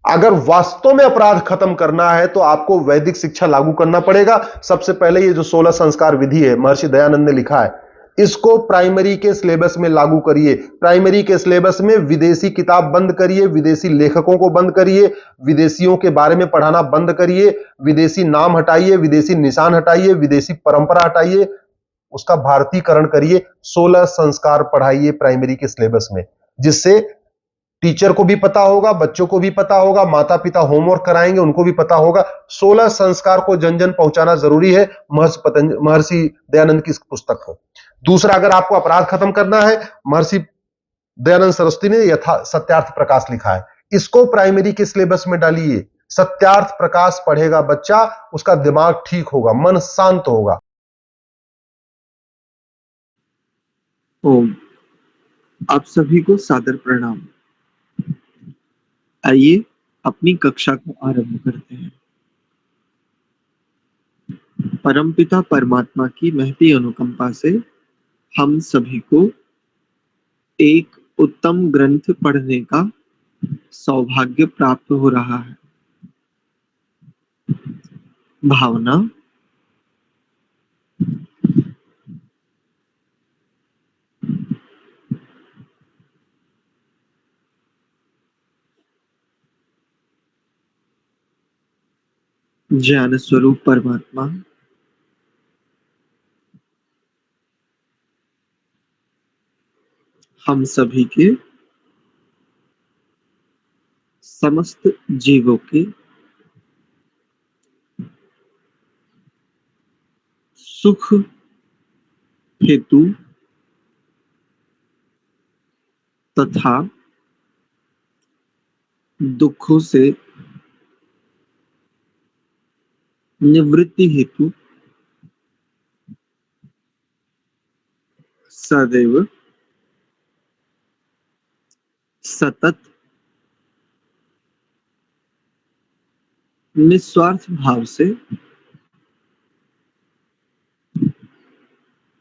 अगर वास्तव में अपराध खत्म करना है तो आपको वैदिक शिक्षा लागू करना पड़ेगा। सबसे पहले ये जो 16 संस्कार विधि है, महर्षि दयानंद ने लिखा है, इसको प्राइमरी के सिलेबस में लागू करिए। प्राइमरी के सिलेबस में विदेशी किताब बंद करिए, विदेशी लेखकों को बंद करिए, विदेशियों के बारे में पढ़ाना बंद करिए, विदेशी नाम हटाइए, विदेशी निशान हटाइए, विदेशी परंपरा हटाइए, उसका भारतीकरण करिए। 16 संस्कार पढ़ाइए प्राइमरी के सिलेबस में, जिससे टीचर को भी पता होगा, बच्चों को भी पता होगा, माता पिता होमवर्क कराएंगे उनको भी पता होगा। 16 संस्कार को जन जन पहुंचाना जरूरी है, महर्षि दयानंद की इस पुस्तक को। दूसरा, अगर आपको अपराध खत्म करना है, महर्षि दयानंद सरस्वती ने सत्यार्थ प्रकाश लिखा है, इसको प्राइमरी के सिलेबस में डालिए। सत्यार्थ प्रकाश पढ़ेगा बच्चा, उसका दिमाग ठीक होगा, मन शांत होगा। ओम। आप सभी को सादर प्रणाम। आइए अपनी कक्षा को आरंभ करते हैं। परमपिता परमात्मा की महती अनुकंपा से हम सभी को एक उत्तम ग्रंथ पढ़ने का सौभाग्य प्राप्त हो रहा है। भावना ज्ञान स्वरूप परमात्मा हम सभी के समस्त जीवों के सुख हेतु तथा दुखों से निवृत्ति हेतु सदैव सतत निस्वार्थ भाव से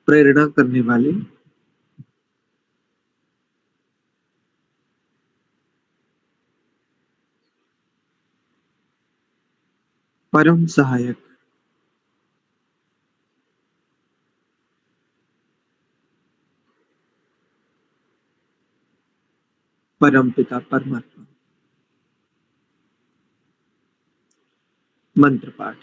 प्रेरणा करने वाले परम सहायक परम पिता परमात्मा। मंत्र पाठ।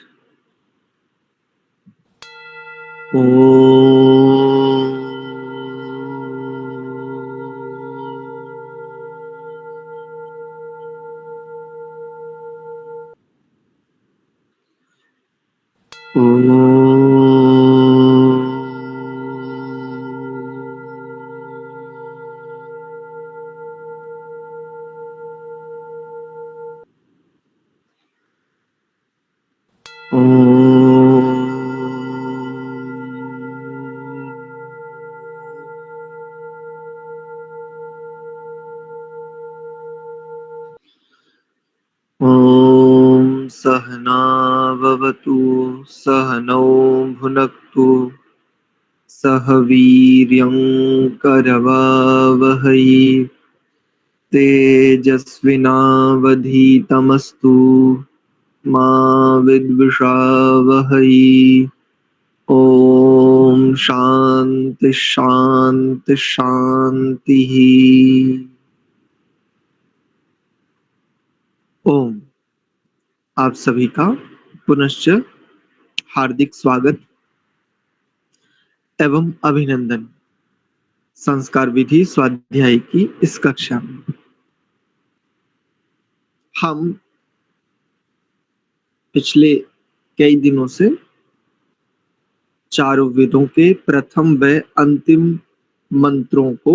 ओम सहना भवतु सहनौ भुनक्तु सह वीर्यं करवावहै तेजस्विनावधीतमस्तु मा विद्विषावहै। ओम शांति शांति शांति। ओम। आप सभी का पुनश्च हार्दिक स्वागत एवं अभिनंदन संस्कार विधि स्वाध्याय की इस कक्षा में। हम पिछले कई दिनों से चारों वेदों के प्रथम व अंतिम मंत्रों को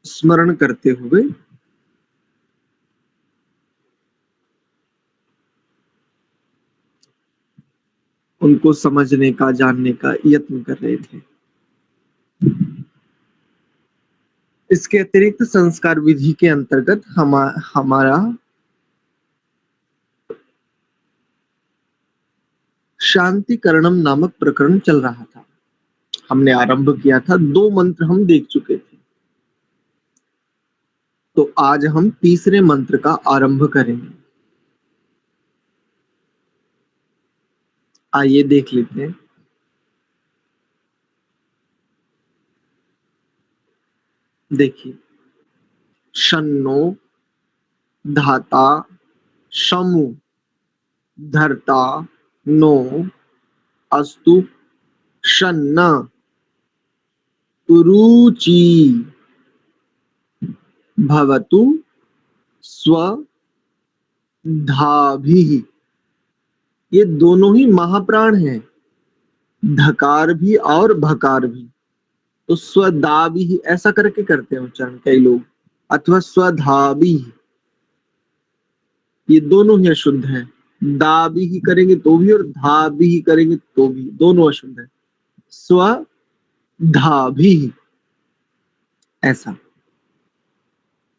स्मरण करते हुए उनको समझने का, जानने का यत्न कर रहे थे। इसके अतिरिक्त संस्कार विधि के अंतर्गत हमारा शांतिकरणम नामक प्रकरण चल रहा था। हमने आरंभ किया था, 2 मंत्र हम देख चुके थे। तो आज हम तीसरे मंत्र का आरंभ करेंगे। आइए देख लेते हैं। देखिए, शन्नो धाता शमु धर्ता नो अस्तु शन्न उरूची भवतु स्वधाभिः। ये दोनों ही महाप्राण हैं, धकार भी और भकार भी। तो स्वदाभि ऐसा करके करते हैं उच्चारण कई लोग, अथवा स्वधाभि, ये दोनों ही अशुद्ध हैं। दाभि ही करेंगे तो भी और धाभि ही करेंगे तो भी, दोनों अशुद्ध है। स्वधाभि ऐसा।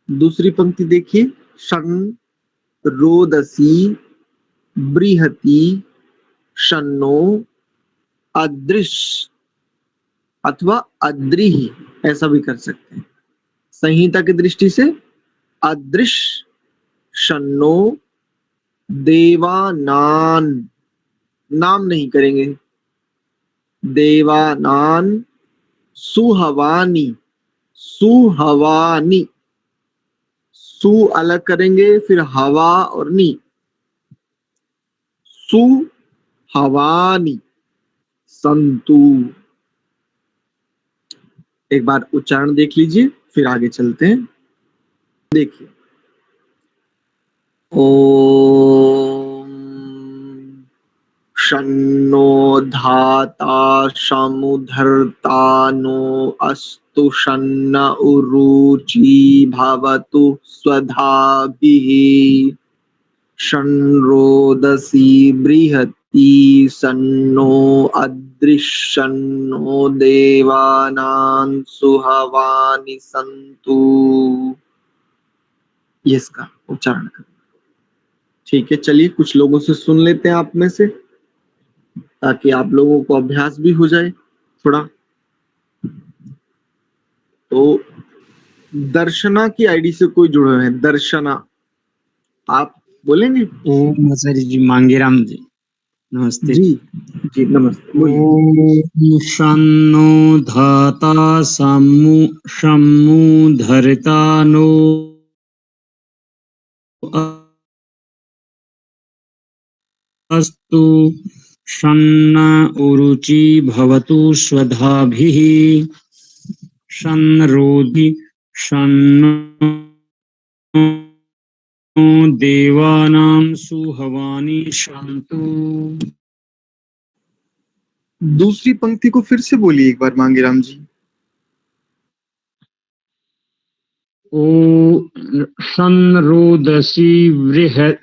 दूसरी पंक्ति देखिए, षण रोदसी बृहति शन्नो अदृश अथवा अद्रिहि, ऐसा भी कर सकते हैं। संहिता की दृष्टि से अदृश शन्नो देवानान, नाम नहीं करेंगे, देवानान सुहवानी, सुहवानी, सु अलग करेंगे फिर हवा और नी, सुहवानी संतु। एक बार उच्चारण देख लीजिए फिर आगे चलते हैं। देखिए, ओम शन्नो धाता समुधर्ता नो अस्तु शन्न उरूची भवतु स्वधाभिः शन्रोदसी बृहति सन्नो अदृशन्नो देवानां सुहवानि सन्तु। ये इसका उच्चारण कर। ठीक है, चलिए कुछ लोगों से सुन लेते हैं आप में से, ताकि आप लोगों को अभ्यास भी हो जाए थोड़ा। तो दर्शना की आईडी से कोई जुड़े हैं, दर्शना, आप बोलेंगे? ओम आचार्य जी, मांगेराम जी, नमस्ते। जी जी नमस्ते, बोलिए। ओम शन्नो धाता शम्मु धरिता नो अस्तु शन्न उरुचि भवतु स्वधाभिः शन्नरोदि शन्नो देवानां सुहवानि सन्तु। दूसरी पंक्ति को फिर से बोलिए एक बार मांगेराम जी। ओ शन्रोदसी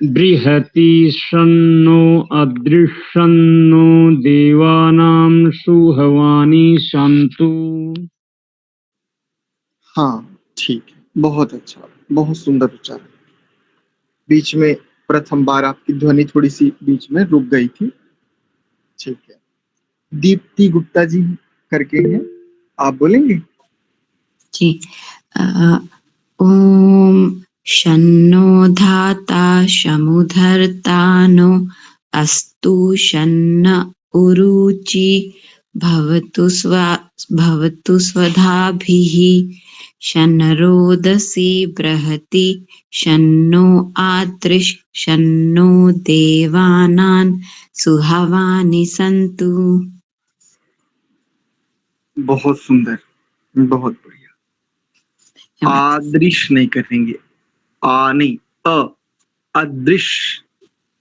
बृहति शन्नो अदृशन्नो देवानां सुहवानि सन्तु। हाँ ठीक है, बहुत अच्छा, बहुत सुंदर उच्चारण। बीच में प्रथम बार आपकी ध्वनि थोड़ी सी बीच में रुक गई थी। ठीक है, दीप्ति गुप्ता जी करके हैं, आप बोलेंगे? जी। ओम शन्नो धाता शमुधर्ता नो अस्तु शन्न उरूची भवतु स्वधाभिः शन्नरोदसी बृहति शन्नो आदृश शन्नो देवानां सुहवानि सन्तु। बहुत सुंदर, बहुत बढ़िया। आदृश नहीं करेंगे, आ नहीं, अदृश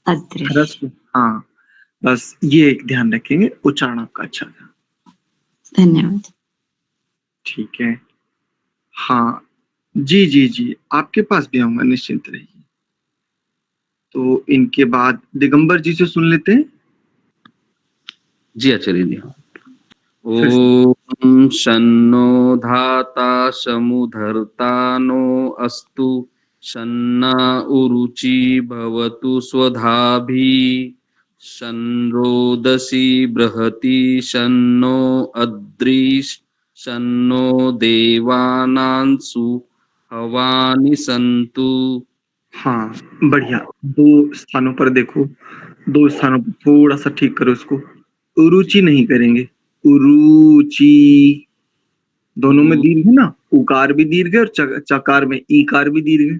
ह्रस्व। हाँ, बस ये एक ध्यान रखेंगे, उच्चारण आपका अच्छा था। धन्यवाद। ठीक है, हाँ जी जी जी, आपके पास भी आऊंगा, निश्चिंत रहिए। तो इनके बाद दिगंबर जी से सुन लेते हैं। जी आचार्य जी। फिर से। ओम शन्नो धाता समुधर्ता नो अस्तु शन्ना उरुचि भवतु स्वधाभिः शन्रोदसी बृहति शन्नो अद्रिश शन्नो देवानां हवानि सन्तु। हाँ, बढ़िया। दो स्थानों पर देखो, दो स्थानों पर थोड़ा सा ठीक करो इसको। उरुचि नहीं करेंगे, उरुचि। दोनों में दीर्घ है ना, उकार भी दीर्घ है और चकार में ईकार भी दीर्घ है।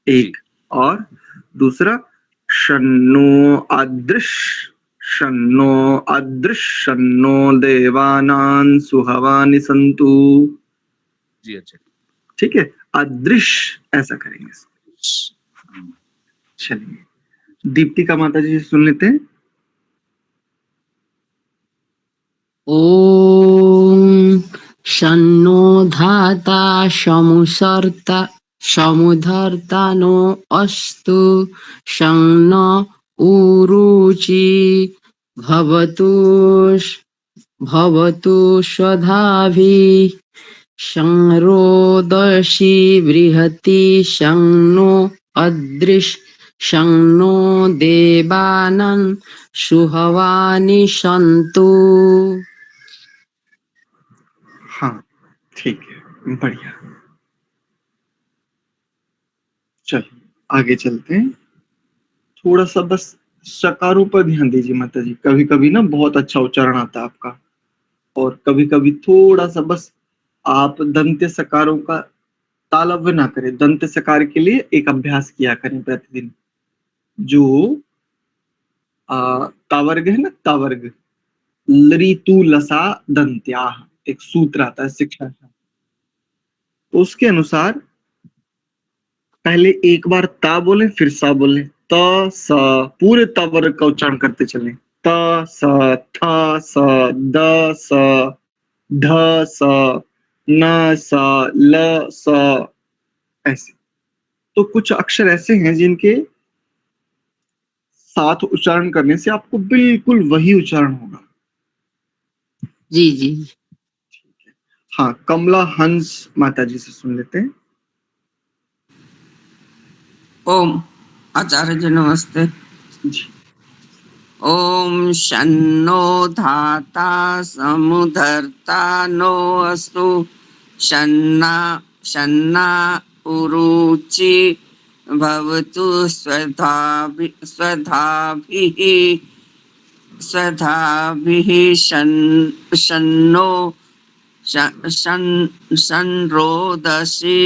एक और दूसरा, शन्नो अदृश, शन्नो अदृश, शन्नो देवानां सुहवानि सन्तु। जी अच्छा। ठीक है, अदृश्य ऐसा करेंगे। चलिए, दीप्तिका माता जी से सुन लेते हैं। ॐ शन्नो धाता समुधर्ता नो अस्तु शन्न उरुचि भवतु स्वधाभिः संरोदसी बृहति शन्नो अदृश शन्नो देवानां सुहवानि सन्तु। हाँ, ठीक है, बढ़िया। चलिए आगे चलते हैं। थोड़ा सा बस शकारों पर ध्यान दीजिए माता जी। कभी कभी ना बहुत अच्छा उच्चारण आता है आपका, और कभी कभी थोड़ा सा बस आप दंत्य सकारों का तालव्य ना करें। दंत्य सकार के लिए एक अभ्यास किया करें प्रतिदिन। जो तावर्ग है ना, तावर्ग, लृतु लसा दंत्या, एक सूत्र आता है शिक्षा का। तो उसके अनुसार पहले एक बार ता बोले, फिर सा बोले। त स, पूरे ता वर्ग का उच्चारण करते चले। त स, थ स, द स, ध स, न स, ल स, ऐसे। तो कुछ अक्षर ऐसे हैं जिनके साथ उच्चारण करने से आपको बिल्कुल वही उच्चारण होगा। जी जी। हाँ, कमला हंस माता जी से सुन लेते हैं। ओम आचार्य जी नमस्ते। जी। ओम शन्नो धाता समुधर्ता नो अस्तु शन्ना उरुचि भवतु स्वधाभिः शन्नो संरोदसी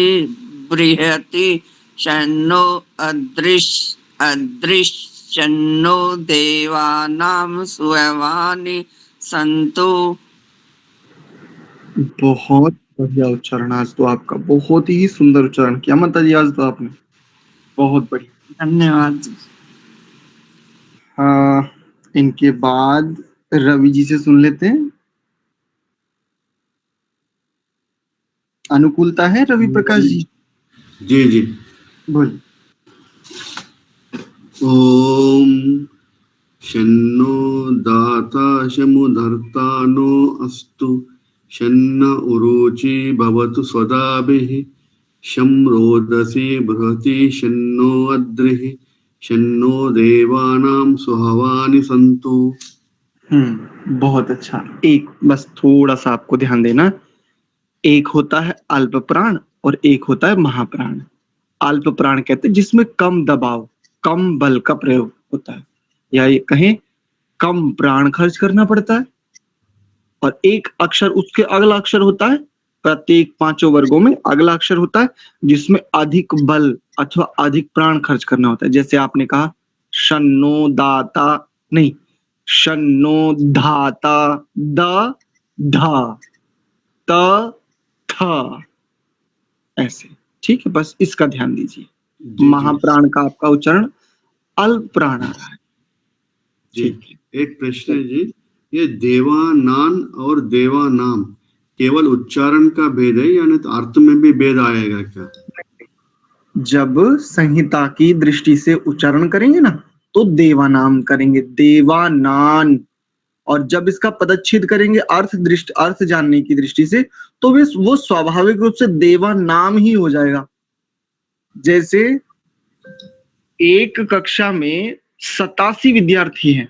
बृहति शन्नो अदृश शन्नो देवानां सुहवानि सन्तु। बहुत बढ़िया उच्चारण आज तो आपका, बहुत ही सुंदर उच्चारण किया माता जी आज तो आपने, बहुत बढ़िया। धन्यवाद। हाँ, इनके बाद रवि जी से सुन लेते हैं। अनुकूलता है रवि प्रकाश जी? जी जी। बोलिए। ओम शन्नो दाता शमुधर्ता नो अस्तु शन्न उरुचि भवतु स्वदाभिः शं रोदसी बृहति शन्नो अद्रिः शन्नो देवानां सुहवानि सन्तु। बहुत अच्छा। एक बस थोड़ा सा आपको ध्यान देना, एक होता है अल्प प्राण और एक होता है महाप्राण। अल्प प्राण कहते हैं जिसमें कम दबाव, कम बल का प्रयोग होता है, या ये कहें कम प्राण खर्च करना पड़ता है। और एक अक्षर, उसके अगला अक्षर होता है, प्रत्येक पांचों वर्गों में अगला अक्षर होता है जिसमें अधिक बल अथवा अधिक प्राण खर्च करना होता है। जैसे आपने कहा शन्नो दाता, नहीं, शन्नो धाता, द ध त थ, ऐसे। ठीक है, बस इसका ध्यान दीजिए। जी महाप्राण का आपका उच्चारण अल्प प्राण आ रहा है। जी। ठीक है। एक प्रश्न है जी, ये देवानान और देवानाम केवल उच्चारण का भेद है या नहीं तो अर्थ में भी भेद आएगा क्या? जब संहिता की दृष्टि से उच्चारण करेंगे ना तो देवानाम करेंगे, देवानान। और जब इसका पदच्छेद करेंगे अर्थ जानने की दृष्टि से, तो वो स्वाभाविक रूप से देवानाम ही हो जाएगा। जैसे एक कक्षा में 87 विद्यार्थी हैं।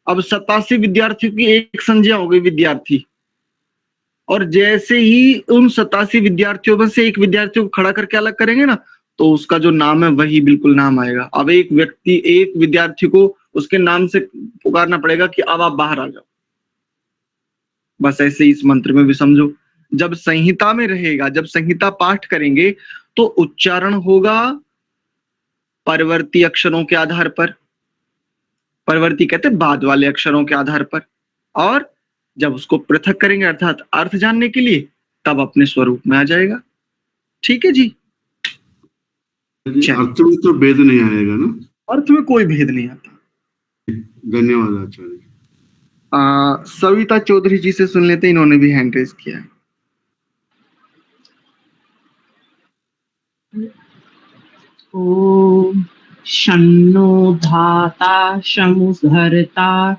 अब 87 विद्यार्थियों की एक संज्ञा हो गई विद्यार्थी। और जैसे ही उन 87 विद्यार्थियों में से एक विद्यार्थी को खड़ा करके अलग करेंगे ना, तो उसका जो नाम है वही बिल्कुल नाम आएगा। अब एक विद्यार्थी को उसके नाम से पुकारना पड़ेगा कि अब आप बाहर आ जाओ। बस ऐसे ही इस मंत्र में भी समझो, जब संहिता में रहेगा, जब संहिता पाठ करेंगे तो उच्चारण होगा परवर्ती अक्षरों के आधार पर, परवर्ती कहते हैं बाद वाले अक्षरों के आधार पर, और जब उसको पृथक करेंगे अर्थात अर्थ जानने के लिए, तब अपने स्वरूप में आ जाएगा। ठीक है जी। अर्थ में तो भेद नहीं आएगा ना? अर्थ में कोई भेद नहीं आता। धन्यवाद आचार्य। सविता चौधरी जी से सुन लेते, इन्होंने भी हैंड रेज किया है। ॐ शन्नो धाता शमुधर्ता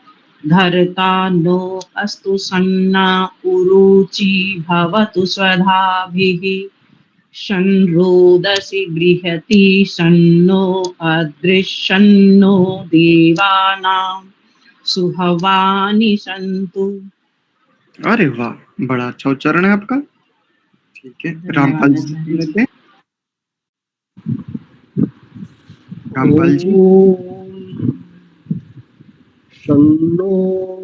धर्ता नो अस्तु सन्ना उरुचि भवतु स्वधाभिः शं रोदसी बृहति शन्नो अदृशन्नो देवानां सुहवानि सन्तु। अरे वाह, बड़ा अच्छा उच्चारण है आपका। ठीक है, रामपाल जी सुन लेते हैं। रामपाल जी। शन्नो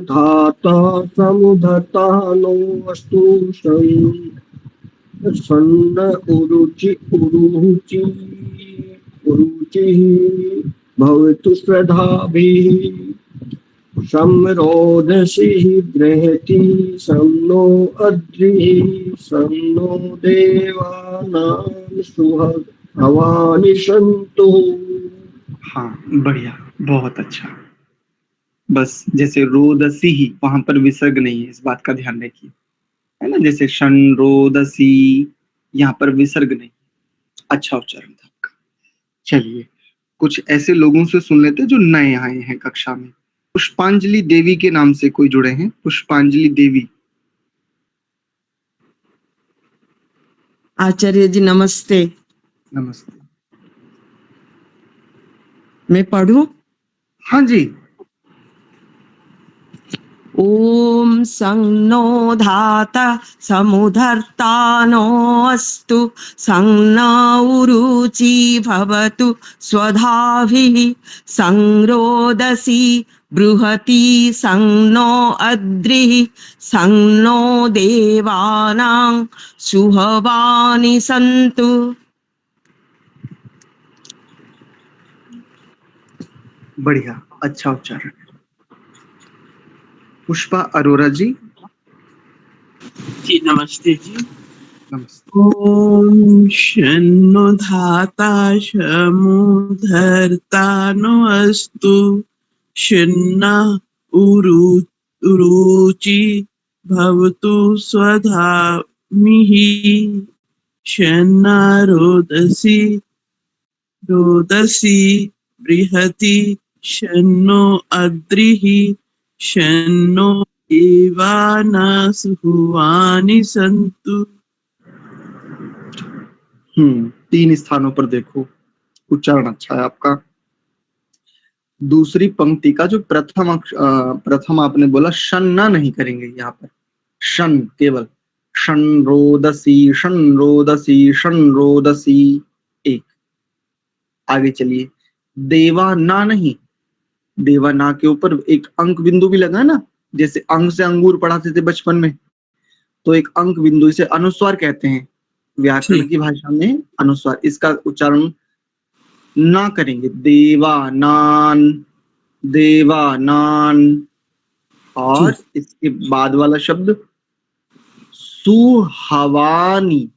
धाता समुधता नो अस्तु शन्न उरुचिः भवतु स्वधाभिः संरोदसीः बृहति शन्नो अद्रिः शन्नो देवानां सुहवानि सन्तु। हाँ, बढ़िया, बहुत अच्छा। बस जैसे रोदसी ही, वहां पर विसर्ग नहीं है, इस बात का ध्यान रखिए, है ना। जैसे शन रोदसी, यहाँ पर विसर्ग नहीं। अच्छा उच्चारण था आपका। चलिए, कुछ ऐसे लोगों से सुन लेते जो नए आए हैं कक्षा में। पुष्पांजलि देवी के नाम से कोई जुड़े हैं? पुष्पांजलि देवी। आचार्य जी नमस्ते। नमस्ते। मैं पढ़ूं? हाँ जी। ओम संनो धाता समुधर्ता नो अस्तु संनो उरुचि भवतु स्वधाभिः संरोदसी बृहति संनो अद्रिः संनो देवानां सुहवानि सन्तु। बढ़िया, अच्छा उच्चारण। पुष्पा अरोरा जी। जी नमस्ते जी। नमस्ते। ओम शन्नो धाता शमुधर्ता नो अस्तु शन्ना उरुचि भवतु स्वधामिः शन्ना रोदसी बृहति शन्नो अद्रिः शन्नो देवानां सुहवानि सन्तु। 3 स्थानों पर देखो, उच्चारण अच्छा है आपका। दूसरी पंक्ति का जो प्रथम आपने बोला, शन्ना नहीं करेंगे यहाँ पर, शन केवल, शन रोदसी शन रोदसी शन रोदसी। एक। आगे चलिए, देवाना नहीं, देवाना के ऊपर एक अंक बिंदु भी लगा है ना, जैसे अंक से अंगूर पढ़ाते थे बचपन में, तो एक अंक बिंदु, इसे अनुस्वार कहते हैं व्याकरण की भाषा में, अनुस्वार। इसका उच्चारण ना करेंगे, देवानान देवानान। और इसके बाद वाला शब्द सुहवानी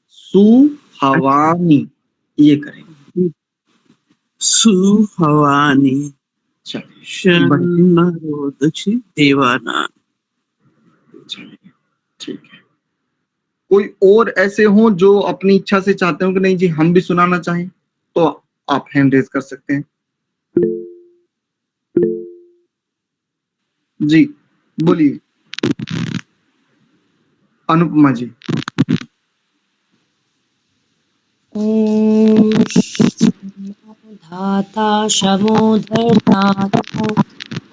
सुहवानी, ये करेंगे, सुहवानि शन्नरोदसी देवानां। ठीक है। कोई और ऐसे हो जो अपनी इच्छा से चाहते हो कि नहीं जी हम भी सुनाना चाहें, तो आप हैंड रेज कर सकते हैं। जी बोलिए अनुपमा जी। ओम धाता शमोधर्ता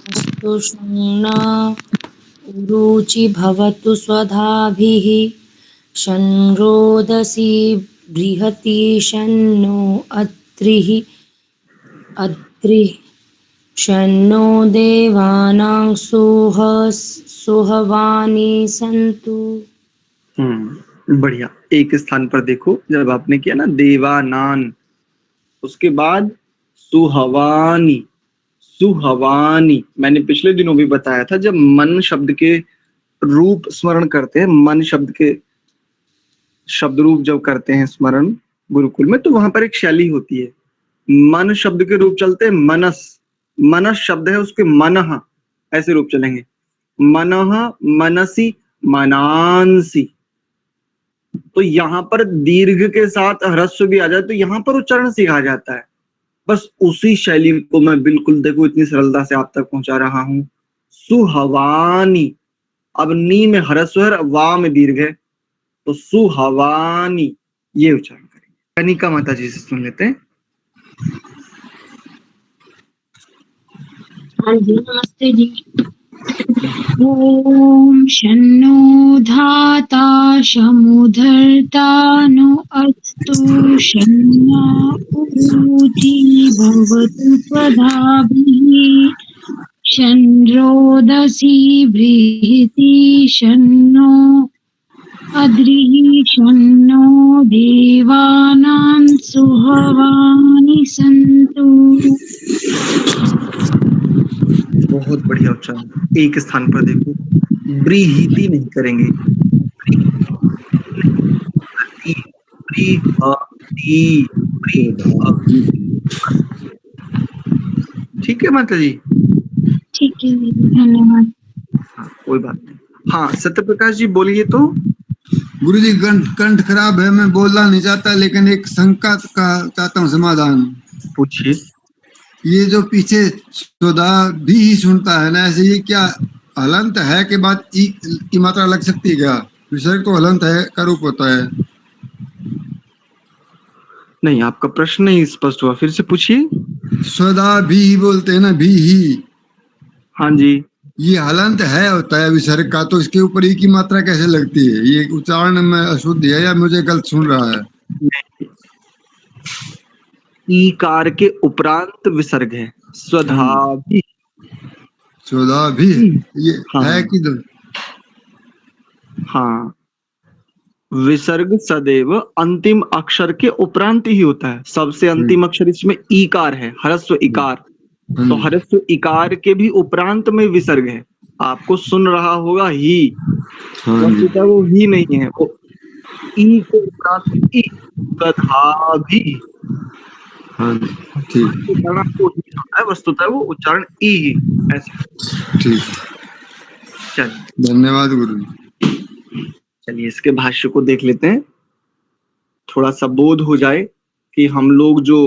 अस्तु शन्ना रुचि भवतु स्वधाभिः शन्रोदसी बृहति शन्नो अद्रिः शन्नो देवानां सुहवानि सन्तु। बढ़िया। एक स्थान पर देखो, जब आपने किया ना देवानान, उसके बाद सुहवानी, सुहवानी। मैंने पिछले दिनों भी बताया था, जब मन शब्द के रूप स्मरण करते हैं, मन शब्द के शब्द रूप जब करते हैं स्मरण गुरुकुल में, तो वहां पर एक शैली होती है। मन शब्द के रूप चलते हैं मनस, मनस शब्द है उसके मनः, ऐसे रूप चलेंगे। मनः, मनसी, मनांसी। तो यहाँ पर दीर्घ के साथ ह्रस्व भी आ जाए तो यहाँ पर उच्चारण सिखा जाता है। बस उसी शैली को मैं बिल्कुल देखो इतनी सरलता से आप तक पहुंचा रहा हूं। सुहवानी, अब नी में ह्रस्व है, वा में दीर्घ है, तो सुहवानी ये उच्चारण करेंगे। कनिका माता जी से सुन लेते हैं। हाँ जी, नमस्ते जी। ॐ शन्नो धाता समुधर्ता नो अस्तु शन्ना उरुची भवतु स्वधाभिः शन्रोदसी बृहति शन्नो अद्रिः शन्नो देवानां सुहवानि सन्तु। बहुत बढ़िया उच्चारण। एक स्थान पर देखो, ब्रीहिति नहीं करेंगे, ठीक है माता जी? ठीक है, धन्यवाद। हाँ, कोई बात नहीं। हाँ, सत्य प्रकाश जी बोलिए तो। गुरु जी, कंठ खराब है, मैं बोलना नहीं चाहता, लेकिन एक शंका का चाहता हूँ समाधान। पूछिए। ये जो पीछे सुधा भी सुनता है ना, ऐसे ये क्या हलंत है के बाद ई की मात्रा लग सकती है क्या? विसर्ग तो हलंत है का रूप होता है। नहीं, आपका प्रश्न नहीं स्पष्ट हुआ, फिर से पूछिए। स्वदा भी बोलते हैं ना, भी ही। हाँ जी। ये हलंत है होता है विसर्ग का, तो इसके ऊपर ई की मात्रा कैसे लगती है? ये उच्चारण में अशुद्ध है या मुझे गलत सुन रहा है? ईकार के उपरांत विसर्ग है, स्वधा भी। स्वदा भी ये हाँ, है कि हाँ, विसर्ग सदैव अंतिम अक्षर के उपरांत ही होता है। सबसे अंतिम अक्षर इसमें ईकार है, ह्रस्व इकार। तो ह्रस्व इकार के भी उपरांत में विसर्ग है। आपको सुन रहा होगा ही, वस्तुतः वो ही नहीं है, वो ई के उपरांत ई, स्वधा भी। उच्चारण आपको ही होता है, वस्तुतः वो उच्चारण ई ही। ऐसे। ठीक, चलिए, धन्यवाद गुरु। चलिए इसके भाष्य को देख लेते हैं, थोड़ा सा बोध हो जाए कि हम लोग जो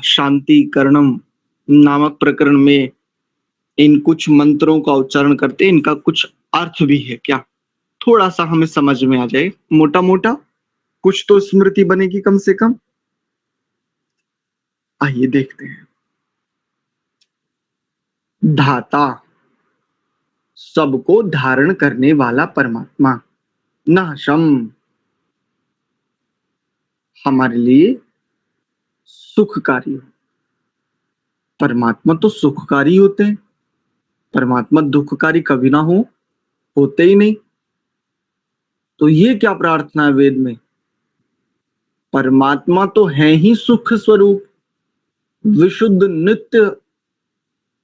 शांति करणम नामक प्रकरण में इन कुछ मंत्रों का उच्चारण करते हैं, इनका कुछ अर्थ भी है क्या, थोड़ा सा हमें समझ में आ जाए। मोटा मोटा कुछ तो स्मृति बनेगी कम से कम। आइए देखते हैं। धाता, सबको धारण करने वाला परमात्मा। नाशम, हमारे लिए सुखकारी। परमात्मा तो सुखकारी होते हैं, परमात्मा दुखकारी कभी ना हो, होते ही नहीं। तो ये क्या प्रार्थना है वेद में? परमात्मा तो है ही सुख स्वरूप, विशुद्ध नित्य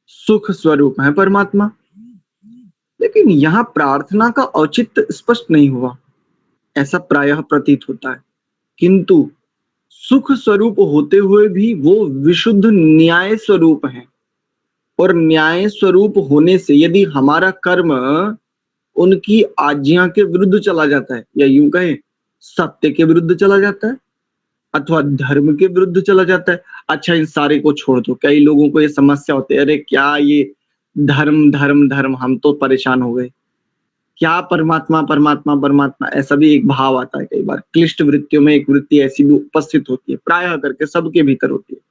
सुख स्वरूप है परमात्मा, लेकिन यहां प्रार्थना का औचित्य स्पष्ट नहीं हुआ, ऐसा प्रायः प्रतीत होता है। किंतु सुख स्वरूप होते हुए भी वो विशुद्ध न्याय स्वरूप है, और न्याय स्वरूप होने से यदि हमारा कर्म उनकी आज्ञा के विरुद्ध चला जाता है, या यूं कहें सत्य के विरुद्ध चला जाता है, अथवा धर्म के विरुद्ध चला जाता है। अच्छा, इन सारे को छोड़ दो, कई लोगों को ये समस्या होती है, अरे क्या ये धर्म धर्म धर्म, हम तो परेशान हो गए, क्या परमात्मा परमात्मा परमात्मा, ऐसा भी एक भाव आता है कई बार। क्लिष्ट वृत्तियों में एक वृत्ति ऐसी भी उपस्थित होती है, प्रायः करके सबके भीतर होती है,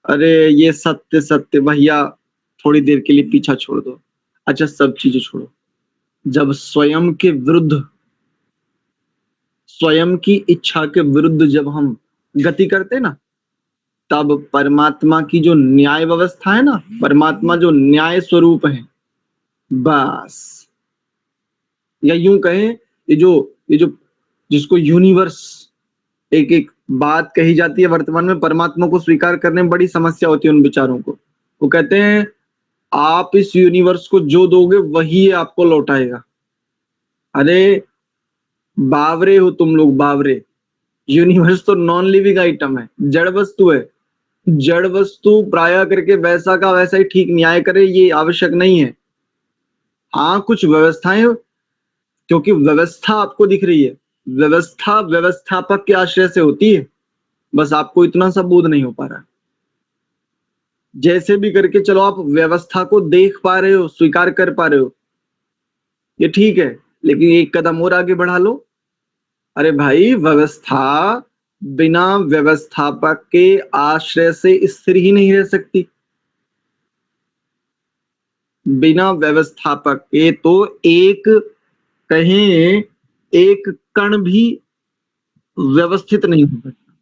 अरे ये सत्य सत्य भैया थोड़ी देर के लिए पीछा छोड़ दो, अच्छा सब चीजें छोड़ो, जब स्वयं के विरुद्ध, स्वयं की इच्छा के विरुद्ध जब हम गति करते ना, तब परमात्मा की जो न्याय व्यवस्था है ना, परमात्मा जो न्याय स्वरूप है, बस, या यूं कहें ये जो जिसको यूनिवर्स, एक एक बात कही जाती है वर्तमान में, परमात्मा को स्वीकार करने में बड़ी समस्या होती है उन विचारों को। वो कहते हैं आप इस यूनिवर्स को जो दोगे वही आपको लौटाएगा। अरे बावरे हो तुम लोग, बावरे। यूनिवर्स तो नॉन लिविंग आइटम है, जड़ वस्तु है। जड़ वस्तु प्राय करके वैसा का वैसा ही ठीक न्याय करे, ये आवश्यक नहीं है। हाँ कुछ व्यवस्थाएं, क्योंकि व्यवस्था आपको दिख रही है, व्यवस्था व्यवस्थापक के आश्रय से होती है, बस आपको इतना सा बोध नहीं हो पा रहा। जैसे भी करके चलो आप व्यवस्था को देख पा रहे हो, स्वीकार कर पा रहे हो, ये ठीक है, लेकिन एक कदम और आगे बढ़ा लो। अरे भाई व्यवस्था बिना व्यवस्थापक के आश्रय से स्थिर ही नहीं रह सकती। बिना व्यवस्थापक के तो एक कहें एक कण भी व्यवस्थित नहीं हो सकता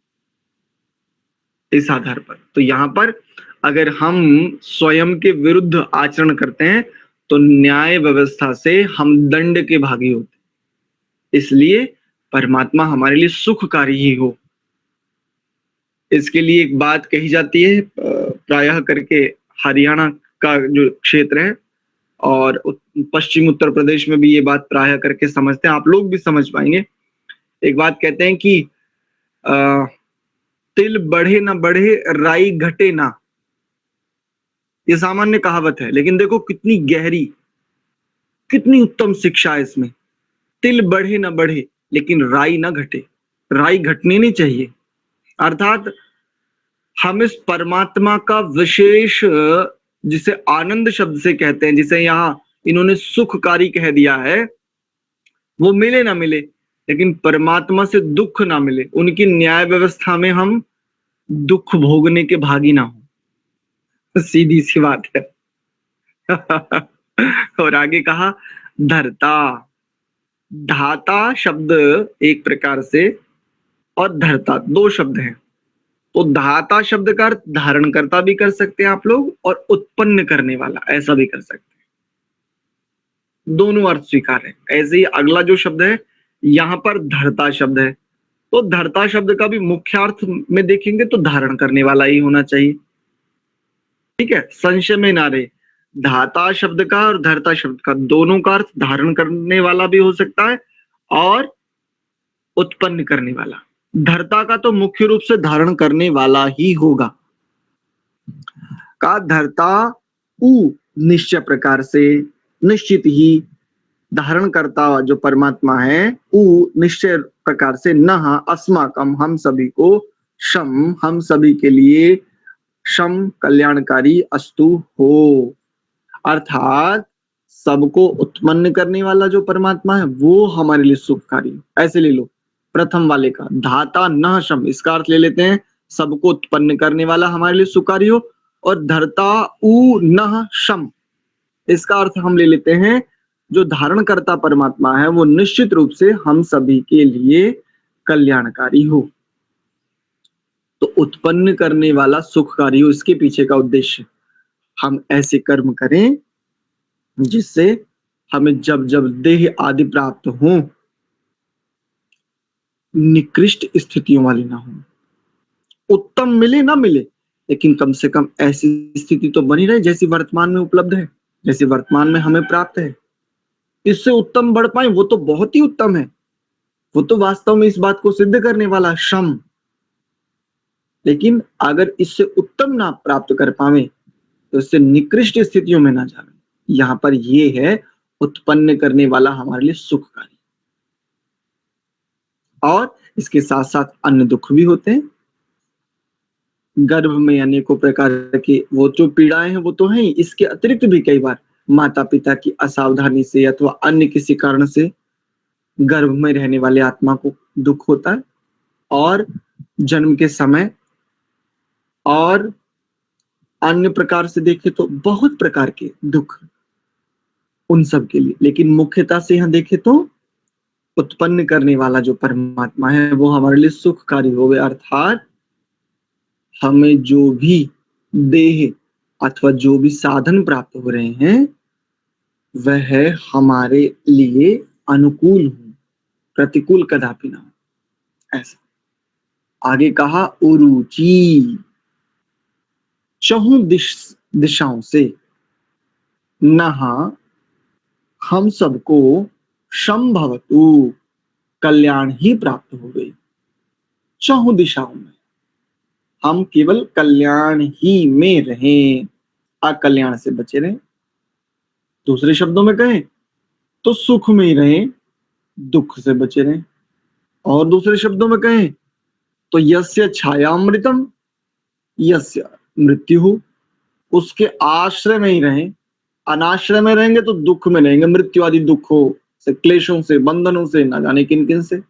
इस आधार पर। तो यहां पर अगर हम स्वयं के विरुद्ध आचरण करते हैं तो न्याय व्यवस्था से हम दंड के भागी होते। इसलिए परमात्मा हमारे लिए सुखकारी ही हो। इसके लिए एक बात कही जाती है, प्रायः करके हरियाणा का जो क्षेत्र है और पश्चिम उत्तर प्रदेश में भी ये बात प्रायः करके समझते हैं, आप लोग भी समझ पाएंगे। एक बात कहते हैं कि तिल बढ़े ना बढ़े, राई घटे ना। ये सामान्य कहावत है, लेकिन देखो कितनी गहरी, कितनी उत्तम शिक्षा है इसमें। तिल बढ़े ना बढ़े लेकिन राई ना घटे, राई घटनी नहीं चाहिए। अर्थात हम इस परमात्मा का विशेष, जिसे आनंद शब्द से कहते हैं, जिसे यहाँ इन्होंने सुखकारी कह दिया है, वो मिले ना मिले, लेकिन परमात्मा से दुख ना मिले, उनकी न्याय व्यवस्था में हम दुख भोगने के भागी ना हो, सीधी सी बात है। और आगे कहा धरता, धाता शब्द एक प्रकार से और धरता दो शब्द हैं। तो धाता शब्द का अर्थ धारण करता भी कर सकते हैं आप लोग, और उत्पन्न करने वाला ऐसा भी कर सकते हैं। दोनों अर्थ स्वीकार है। ऐसे ही अगला जो शब्द है यहां पर धरता शब्द है, तो धरता शब्द का भी मुख्य अर्थ में देखेंगे तो धारण करने वाला ही होना चाहिए। ठीक है, संशय में ना रहे। धाता शब्द का और धरता शब्द का दोनों का अर्थ धारण करने वाला भी हो सकता है और उत्पन्न करने वाला। धरता का तो मुख्य रूप से धारण करने वाला ही होगा। का धरता उ निश्चय प्रकार से निश्चित ही धारण करता जो परमात्मा है, उ निश्चय प्रकार से न अस्माकम हम सभी को, शम हम सभी के लिए, शम कल्याणकारी अस्तु हो। अर्थात सबको उत्पन्न करने वाला जो परमात्मा है वो हमारे लिए सुखकारी। ऐसे ले लो प्रथम वाले का, धाता न शम, इसका अर्थ ले लेते हैं सबको उत्पन्न करने वाला हमारे लिए सुखकारी हो, और धरता उ न शम, इसका अर्थ हम ले लेते हैं जो धारण करता परमात्मा है वो निश्चित रूप से हम सभी के लिए कल्याणकारी हो। तो उत्पन्न करने वाला सुखकारी हो, इसके पीछे का उद्देश्य हम ऐसे कर्म करें जिससे हमें जब जब देह आदि प्राप्त हो निकृष्ट स्थितियों वाली ना हो। उत्तम मिले ना मिले, लेकिन कम से कम ऐसी स्थिति तो बनी रहे जैसी वर्तमान में उपलब्ध है, जैसी वर्तमान में हमें प्राप्त है। इससे उत्तम बढ़ पाए वो तो बहुत ही उत्तम है, वो तो वास्तव में इस बात को सिद्ध करने वाला शम। लेकिन अगर इससे उत्तम ना प्राप्त कर पावे तो इससे निकृष्ट स्थितियों में ना जावे। यहां पर ये है उत्पन्न करने वाला हमारे लिए सुखकारी, और इसके साथ साथ अन्य दुख भी होते हैं। गर्भ में अनेकों प्रकार की वो जो पीड़ाएं हैं वो तो हैं, इसके अतिरिक्त भी कई बार माता पिता की असावधानी से अथवा अन्य किसी कारण से गर्भ में रहने वाले आत्मा को दुख होता है, और जन्म के समय, और अन्य प्रकार से देखें तो बहुत प्रकार के दुख उन सब के लिए। लेकिन मुख्यतः से यहाँ देखें तो उत्पन्न करने वाला जो परमात्मा है वो हमारे लिए सुखकारी होवे, अर्थात हमें जो भी देह अथवा जो भी साधन प्राप्त हो रहे हैं वह हमारे लिए अनुकूल हो, प्रतिकूल कदापि ना हो। ऐसा आगे कहा उरुचि, चहुं दिशाओं से नहा हम सबको संभवतु कल्याण ही प्राप्त हो गई। चहुं दिशाओं में हम केवल कल्याण ही में रहें, अकल्याण से बचे रहें। दूसरे शब्दों में कहें तो सुख में ही रहें, दुख से बचे रहें। और दूसरे शब्दों में कहें तो यस्य छायामृतम यस्य मृत्यु, उसके आश्रय में ही रहें। अनाश्रय में रहेंगे तो दुख में रहेंगे, मृत्यु आदि दुखों से, क्लेशों से, बंधनों से, न जाने किन किन से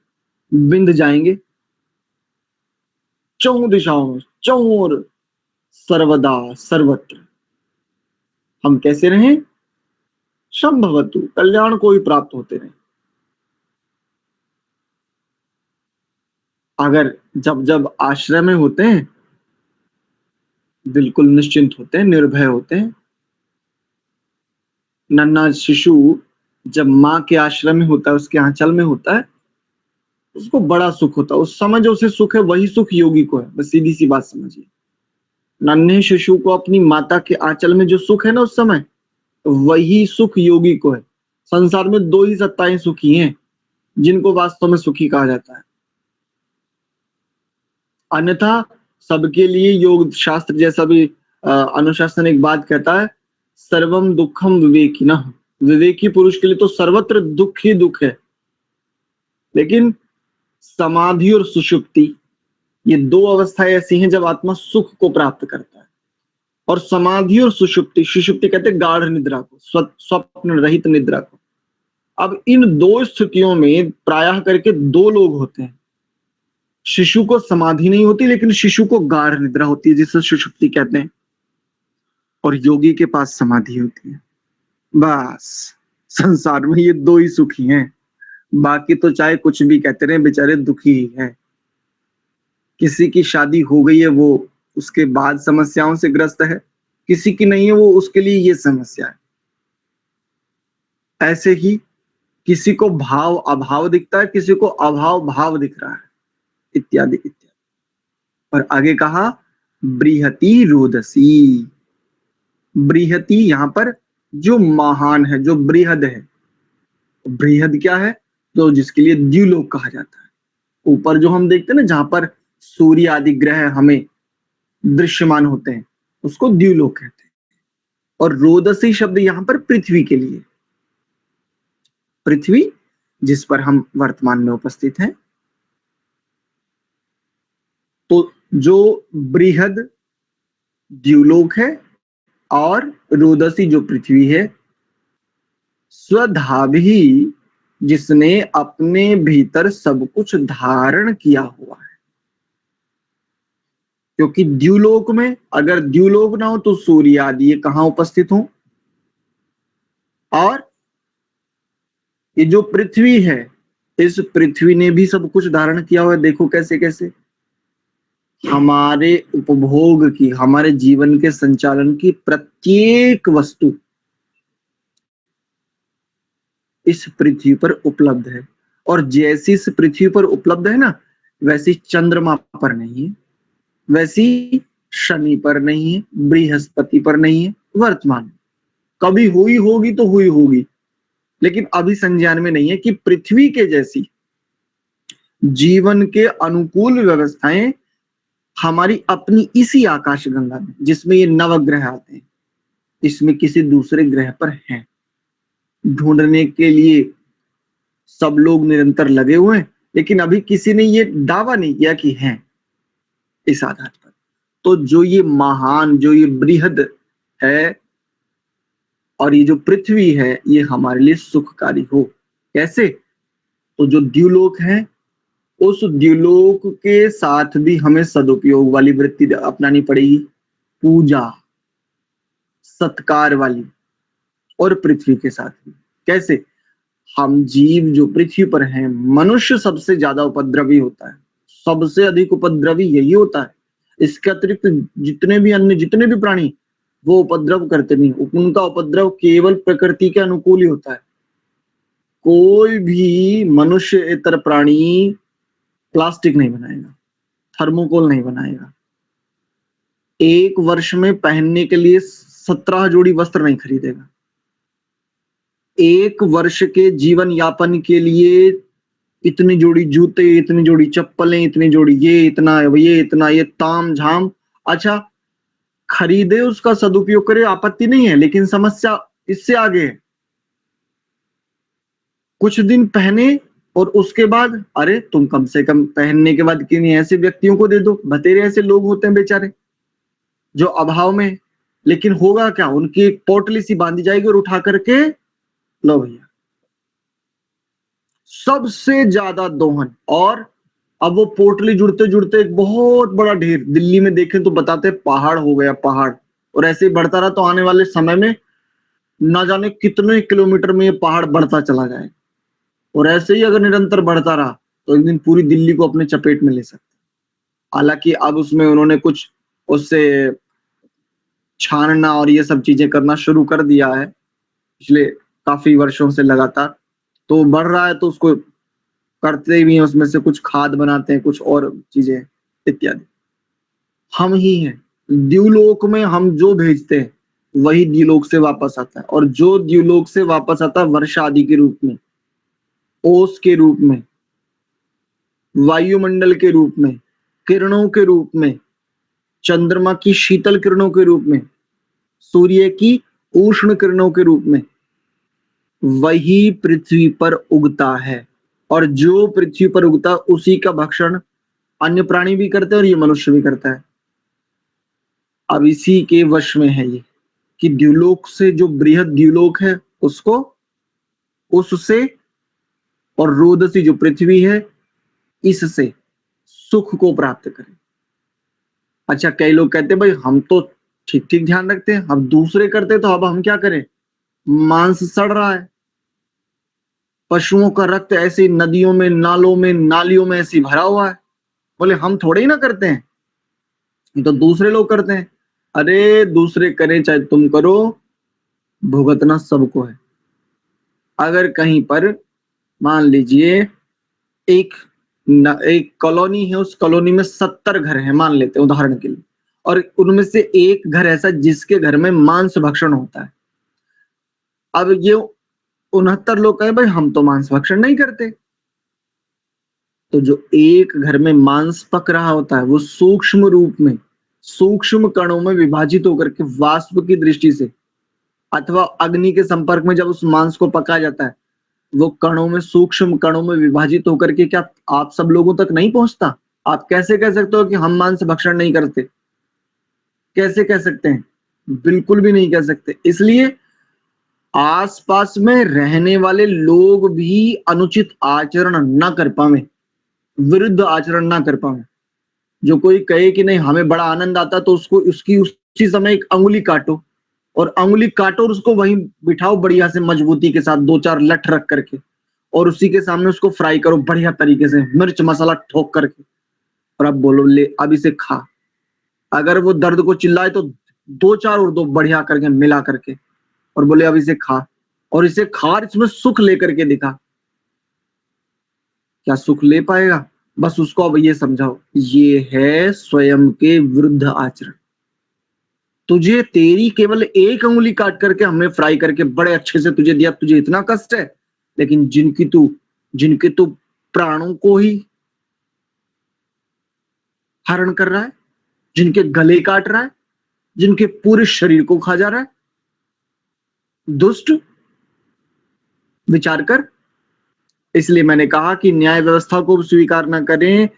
बिंद जाएंगे। चौं दिशाओं में, चौं ओर, सर्वदा, सर्वत्र हम कैसे रहें? संभवतु, कल्याण को ही प्राप्त होते रहें। अगर जब जब आश्रय में होते हैं बिल्कुल निश्चिंत होते हैं, निर्भय होते हैं। नन्हा शिशु जब माँ के आश्रय में होता है, उसके आंचल में होता है, उसको बड़ा सुख होता है। उस समय जो उसे सुख है वही सुख योगी को है। बस सीधी सी बात समझिए, नन्हे शिशु को अपनी माता के आंचल में जो सुख है ना उस समय, वही सुख योगी को है। संसार में दो ही सत्ताएं सुखी हैं जिनको वास्तव में सुखी कहा जाता है, अन्यथा सबके लिए योग शास्त्र जैसा भी अनुशासन एक बात कहता है, सर्वम दुखम विवेकिनः, विवेकी पुरुष के लिए तो सर्वत्र दुख ही दुख है। लेकिन समाधि और सुषुप्ति, ये दो अवस्थाएं ऐसी हैं जब आत्मा सुख को प्राप्त करता है। और समाधि और सुषुप्ति, सुषुप्ति कहते हैं गाढ़ निद्रा को, स्वप्न रहित निद्रा को। अब इन दो स्थितियों में प्रायः करके दो लोग होते हैं। शिशु को समाधि नहीं होती, लेकिन शिशु को गाढ़ निद्रा होती है, जिसे सुषुप्ति कहते हैं। और योगी के पास समाधि होती है। बस संसार में ये दो ही सुखी हैं, बाकी तो चाहे कुछ भी कहते रहे, बेचारे दुखी ही हैं। किसी की शादी हो गई है, वो उसके बाद समस्याओं से ग्रस्त है, किसी की नहीं है, वो उसके लिए ये समस्या है। ऐसे ही किसी को भाव अभाव दिखता है, किसी को अभाव भाव दिख रहा है, इत्यादि इत्यादि। और आगे कहा बृहति रोदसी, बृहति यहां पर जो महान है, जो बृहद है। बृहद क्या है? जो जिसके लिए द्युलोक कहा जाता है। ऊपर जो हम देखते हैं ना, जहां पर सूर्य आदि ग्रह हमें दृश्यमान होते हैं, उसको द्युलोक कहते हैं। और रोदसी शब्द यहां पर पृथ्वी के लिए, पृथ्वी जिस पर हम वर्तमान में उपस्थित हैं। तो जो बृहद द्युलोक है और रोदसी जो पृथ्वी है, स्वधाभी जिसने अपने भीतर सब कुछ धारण किया हुआ है। क्योंकि द्युलोक में अगर द्युलोक ना हो तो सूर्य आदि ये कहां उपस्थित हो। और ये जो पृथ्वी है, इस पृथ्वी ने भी सब कुछ धारण किया हुआ है। देखो कैसे कैसे हमारे उपभोग की, हमारे जीवन के संचालन की प्रत्येक वस्तु इस पृथ्वी पर उपलब्ध है। और जैसी इस पृथ्वी पर उपलब्ध है ना, वैसी चंद्रमा पर नहीं है, वैसी शनि पर नहीं है, बृहस्पति पर नहीं है। वर्तमान कभी हुई होगी तो हुई होगी, लेकिन अभी संज्ञान में नहीं है कि पृथ्वी के जैसी जीवन के अनुकूल व्यवस्थाएं हमारी अपनी इसी आकाश गंगा में, जिसमें ये नवग्रह आते हैं, इसमें किसी दूसरे ग्रह पर हैं। ढूंढने के लिए सब लोग निरंतर लगे हुए हैं, लेकिन अभी किसी ने ये दावा नहीं किया कि हैं इस आधार पर। तो जो ये महान, जो ये बृहद है और ये जो पृथ्वी है, ये हमारे लिए सुखकारी हो। कैसे? तो जो द्युलोक है, उस द्युलोक के साथ भी हमें सदुपयोग वाली वृत्ति अपनानी पड़ेगी, पूजा सत्कार वाली। और पृथ्वी के साथ भी। कैसे? हम जीव जो पृथ्वी पर हैं, मनुष्य सबसे ज्यादा उपद्रवी होता है, सबसे अधिक उपद्रवी यही होता है। इसके अतिरिक्त जितने भी अन्य जितने भी प्राणी वो उपद्रव करते नहीं, उनका उपद्रव केवल प्रकृति के अनुकूल ही होता है। कोई भी मनुष्येतर प्राणी प्लास्टिक नहीं बनाएगा, थर्मोकोल नहीं बनाएगा, एक वर्ष में पहनने के लिए 17 जोड़ी वस्त्र नहीं खरीदेगा, एक वर्ष के जीवन यापन के लिए इतनी जोड़ी जूते, इतनी जोड़ी चप्पलें, इतनी जोड़ी ये इतना ये ताम झाम। अच्छा, खरीदे, उसका सदुपयोग करे, आपत्ति नहीं है, लेकिन समस्या इससे आगे है। कुछ दिन पहने और उसके बाद अरे तुम कम से कम पहनने के बाद किन्हीं ऐसे व्यक्तियों को दे दो। बतेरे ऐसे लोग होते हैं बेचारे जो अभाव में, लेकिन होगा क्या, उनकी एक पोटली सी बांधी जाएगी और उठा करके लो भैया। सबसे ज्यादा दोहन, और अब वो पोटली जुड़ते जुड़ते एक बहुत बड़ा ढेर, दिल्ली में देखें तो बताते पहाड़ हो गया, पहाड़, और ऐसे ही बढ़ता रहा तो आने वाले समय में ना जाने कितने किलोमीटर में ये पहाड़ बढ़ता चला जाए। और ऐसे ही अगर निरंतर बढ़ता रहा तो एक दिन पूरी दिल्ली को अपने चपेट में ले सकते। हालांकि अब उसमें उन्होंने कुछ उससे छानना और ये सब चीजें करना शुरू कर दिया है पिछले काफी वर्षों से लगातार, तो बढ़ रहा है तो उसको करते भी हैं, उसमें से कुछ खाद बनाते हैं, कुछ और चीजें इत्यादि। हम ही हैं द्युलोक में, हम जो भेजते हैं वही द्युलोक से वापस आता है, और जो द्युलोक से वापस आता है वर्षा आदि के रूप में, ओस के रूप में, वायुमंडल के रूप में, किरणों के रूप में, चंद्रमा की शीतल किरणों के रूप में, सूर्य की उष्ण किरणों के रूप में, वही पृथ्वी पर उगता है। और जो पृथ्वी पर उगता है उसी का भक्षण अन्य प्राणी भी करते हैं और ये मनुष्य भी करता है। अब इसी के वश में है ये कि द्युलोक से, जो बृहद द्युलोक है उसको, उससे, और रोदसी जो पृथ्वी है इससे सुख को प्राप्त करें। अच्छा, कई लोग कहते हैं भाई हम तो ठीक ठीक ध्यान रखते हैं, हम दूसरे करते तो अब हम क्या करें, मांस सड़ रहा है, पशुओं का रक्त ऐसे नदियों में, नालों में, नालियों में ऐसे भरा हुआ है। बोले हम थोड़े ही ना करते हैं, ये तो दूसरे लोग करते हैं। अरे दूसरे करें चाहे तुम करो, भुगतना सबको है। अगर कहीं पर मान लीजिए एक कॉलोनी है, उस कॉलोनी में 70 घर हैं मान लेते हैं उदाहरण के लिए, और उनमें से एक घर ऐसा जिसके घर में मांस भक्षण होता है। अब ये 69 लोग कहे भाई हम तो मांस भक्षण नहीं करते, तो जो एक घर में मांस पक रहा होता है वो सूक्ष्म रूप में, सूक्ष्म कणों में विभाजित होकर के वाष्प की दृष्टि से अथवा अग्नि के संपर्क में जब उस मांस को पकाया जाता है, वो कणों में, सूक्ष्म कणों में विभाजित होकर के क्या आप सब लोगों तक नहीं पहुंचता? आप कैसे कह सकते हो कि हम मांस भक्षण नहीं करते? कैसे कह सकते हैं? बिल्कुल भी नहीं कह सकते। इसलिए आसपास में रहने वाले लोग भी अनुचित आचरण न कर पाए, विरुद्ध आचरण ना कर पाए। जो कोई कहे कि नहीं हमें बड़ा आनंद आता तो उसको उसकी उसी समय एक अंगुली काटो, और अंगुली काटो और उसको वहीं बिठाओ बढ़िया से मजबूती के साथ, 2-4 लठ रख करके, और उसी के सामने उसको फ्राई करो बढ़िया तरीके से, मिर्च मसाला ठोक करके, और अब बोलो ले अब इसे खा। अगर वो दर्द को चिल्लाए तो 2-4 और दो बढ़िया करके मिला करके, और बोले अब इसे खा, और इसे खा और इसमें सुख लेकर के दिखा। क्या सुख ले पाएगा? बस उसको अब ये समझाओ, ये है स्वयं के विरुद्ध आचरण। तुझे तेरी केवल एक अंगुली काट करके हमने फ्राई करके बड़े अच्छे से तुझे दिया, तुझे इतना कष्ट है, लेकिन जिनके तू प्राणों को ही हरण कर रहा है, जिनके गले काट रहा है, जिनके पूरे शरीर को खा जा रहा है, दुष्ट, विचार कर। इसलिए मैंने कहा कि न्याय व्यवस्था को भी स्वीकार न करें,